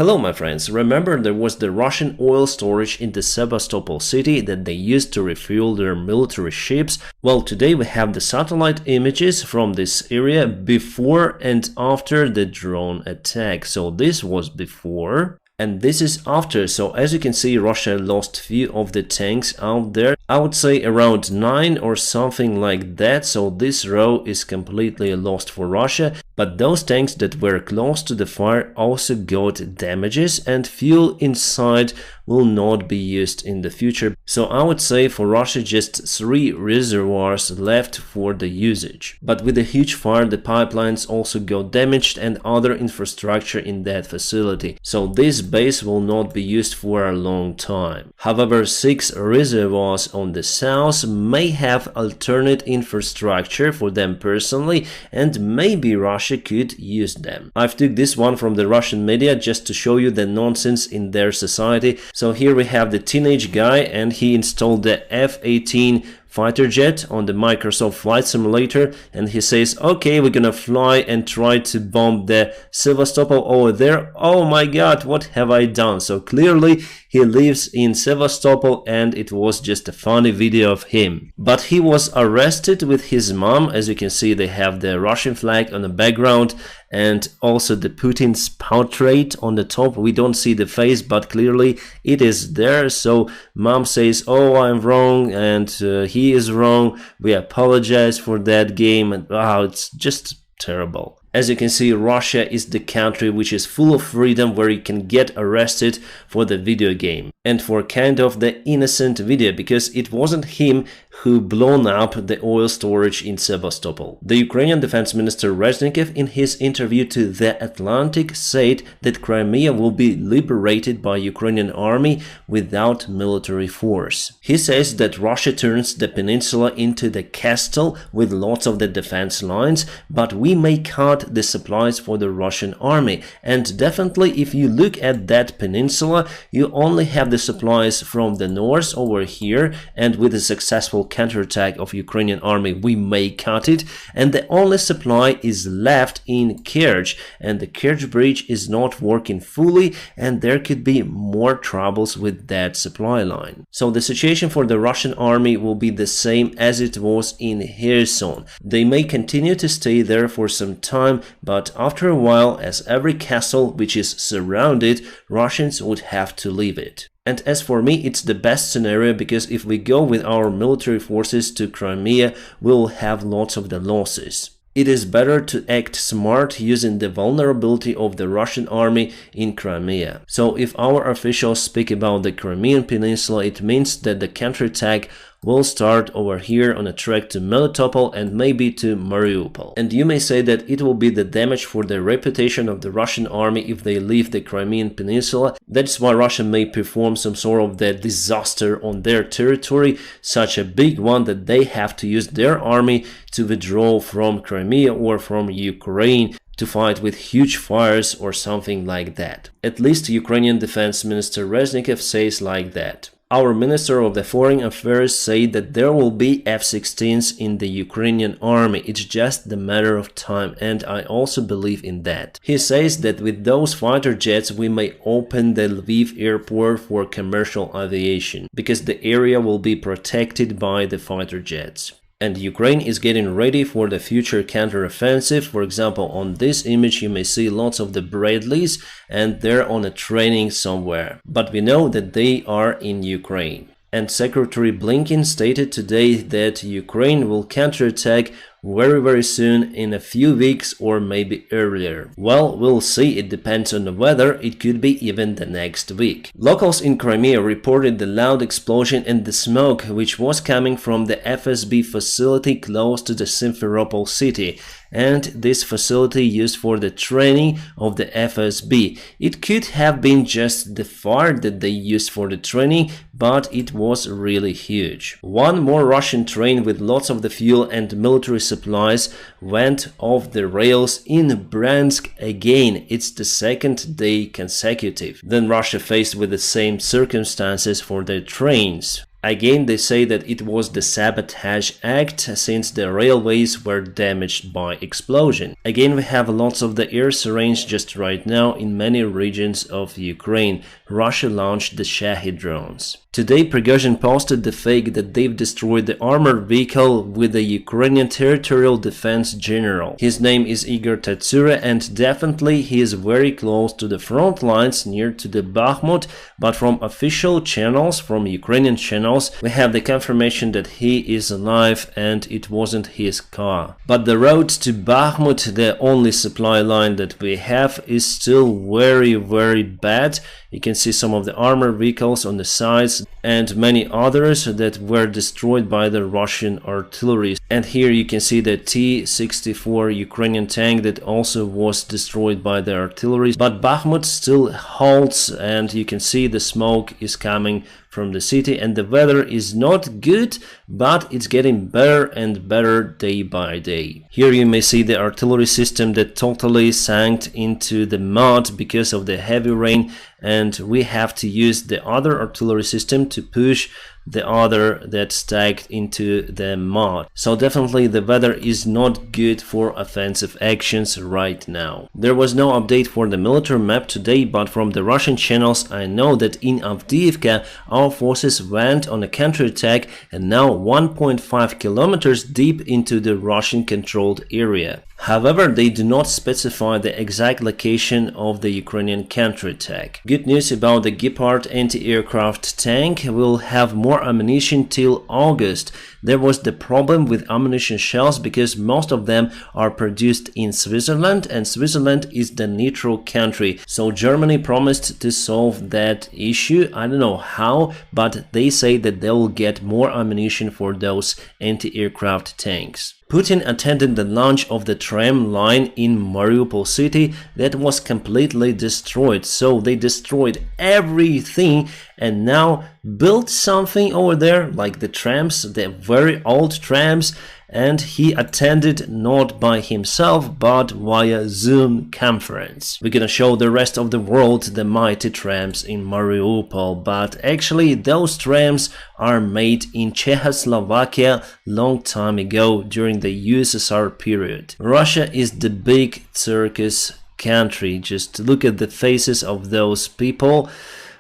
Hello my friends, remember there was the Russian oil storage in the Sevastopol city that they used to refuel their military ships? Well, today we have the satellite images from this area before and after the drone attack. So this was before and this is after. So as you can see, Russia lost few of the tanks out there. I would say around 9 or something like that. So this row is completely lost for Russia. But those tanks that were close to the fire also got damages, and fuel inside will not be used in the future. So I would say for Russia just 3 reservoirs left for the usage. But with the huge fire, the pipelines also got damaged and other infrastructure in that facility. So this base will not be used for a long time. However, 6 reservoirs on the south may have alternate infrastructure for them personally, and maybe Russia could use them. I've took this one from the Russian media just to show you the nonsense in their society. So here we have the teenage guy, and he installed the F-18 fighter jet on the Microsoft Flight Simulator, and he says, okay, we're gonna fly and try to bomb the Sevastopol over there. Oh my god, what have I done? So clearly he lives in Sevastopol and it was just a funny video of him. But he was arrested with his mom. As you can see, they have the Russian flag on the background and also the Putin's portrait on the top. We don't see the face, but clearly it is there. So mom says, oh, I'm wrong, and he is wrong. We apologize for that game. And wow, it's just terrible. As you can see, Russia is the country which is full of freedom, where you can get arrested for the video game and for kind of the innocent video, because it wasn't him who blown up the oil storage in Sevastopol. The Ukrainian Defense Minister Reznikov, in his interview to The Atlantic, said that Crimea will be liberated by Ukrainian army without military force. He says that Russia turns the peninsula into the castle with lots of the defense lines, but we may cut the supplies for the Russian army. And definitely, if you look at that peninsula, you only have the supplies from the north over here, and with a successful counterattack of Ukrainian army we may cut it, and the only supply is left in Kerch, and the Kerch bridge is not working fully, and there could be more troubles with that supply line. So the situation for the Russian army will be the same as it was in Kherson. They may continue to stay there for some time, but after a while, as every castle which is surrounded, Russians would have to leave it. And as for me, it's the best scenario, because if we go with our military forces to Crimea, we'll have lots of the losses. It is better to act smart using the vulnerability of the Russian army in Crimea. So if our officials speak about the Crimean Peninsula, it means that the counterattack will start over here on a track to Melitopol and maybe to Mariupol. And you may say that it will be the damage for the reputation of the Russian army if they leave the Crimean Peninsula. That's why Russia may perform some sort of the disaster on their territory, such a big one that they have to use their army to withdraw from Crimea or from Ukraine to fight with huge fires or something like that. At least Ukrainian Defense Minister Reznikov says like that. Our Minister of the Foreign Affairs said that there will be F-16s in the Ukrainian army. It's just the matter of time, and I also believe in that. He says that with those fighter jets we may open the Lviv airport for commercial aviation, because the area will be protected by the fighter jets. And Ukraine is getting ready for the future counteroffensive. For example, on this image you may see lots of the Bradleys, and they're on a training somewhere. But we know that they are in Ukraine. And Secretary Blinken stated today that Ukraine will counterattack very soon, in a few weeks or maybe earlier. Well, we'll see, it depends on the weather, it could be even the next week. Locals in Crimea reported the loud explosion and the smoke which was coming from the FSB facility close to the Simferopol city, and this facility used for the training of the FSB. It could have been just the fire that they used for the training, but it was really huge. One more Russian train with lots of the fuel and military supplies went off the rails in Bryansk again. It's the second day consecutive. Then Russia faced with the same circumstances for their trains. Again, they say that it was the sabotage act since the railways were damaged by explosion. Again, we have lots of the air range just right now in many regions of Ukraine. Russia launched the Shahed drones. Today, Prigozhin posted the fake that they've destroyed the armored vehicle with the Ukrainian territorial defense general. His name is Igor Tatsura, and definitely he is very close to the front lines near to the Bakhmut, but from official channels, from Ukrainian channels, we have the confirmation that he is alive and it wasn't his car. But the road to Bakhmut, the only supply line that we have, is still very bad. You can see some of the armored vehicles on the sides and many others that were destroyed by the Russian artillery. And here you can see the T-64 Ukrainian tank that also was destroyed by the artillery. But Bakhmut still holds, and you can see the smoke is coming from the city, and the weather is not good, but it's getting better and better day by day. Here you may see the artillery system that totally sank into the mud because of the heavy rain, and we have to use the other artillery system to push the other that stacked into the mud. So definitely the weather is not good for offensive actions right now. There was no update for the military map today, but from the Russian channels I know that in Avdiivka our forces went on a counterattack and now 1.5 kilometers deep into the Russian controlled area. However, they do not specify the exact location of the Ukrainian counterattack. Good news about the Gepard anti-aircraft tank: will have more ammunition till August. There was the problem with ammunition shells because most of them are produced in Switzerland, and Switzerland is the neutral country. So Germany promised to solve that issue. I don't know how, but they say that they will get more ammunition for those anti-aircraft tanks. Putin attended the launch of the tram line in Mariupol city that was completely destroyed. So they destroyed everything and now built something over there, like the trams, the very old trams, and he attended not by himself but via Zoom conference. We're gonna show the rest of the world the mighty trams in Mariupol, but actually those trams are made in Czechoslovakia long time ago during the USSR period. Russia is the big circus country. Just look at the faces of those people.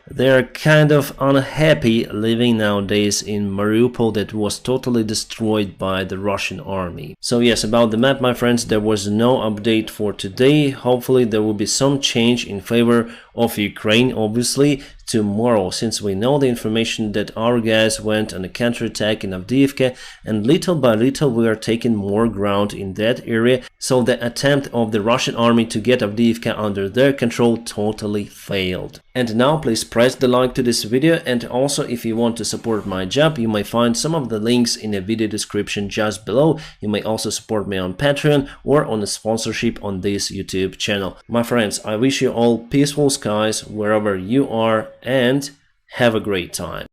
They're kind of unhappy living nowadays in Mariupol that was totally destroyed by the Russian army. So yes, about the map, my friends, there was no update for today. Hopefully there will be some change in favor of Ukraine, obviously, tomorrow, since we know the information that our guys went on a counterattack in Avdiivka, and little by little we are taking more ground in that area. So the attempt of the Russian army to get Avdiivka under their control totally failed. And now please press the like to this video, and also if you want to support my job, you may find some of the links in the video description just below. You may also support me on Patreon or on a sponsorship on this YouTube channel. My friends, I wish you all peaceful skies wherever you are, and have a great time.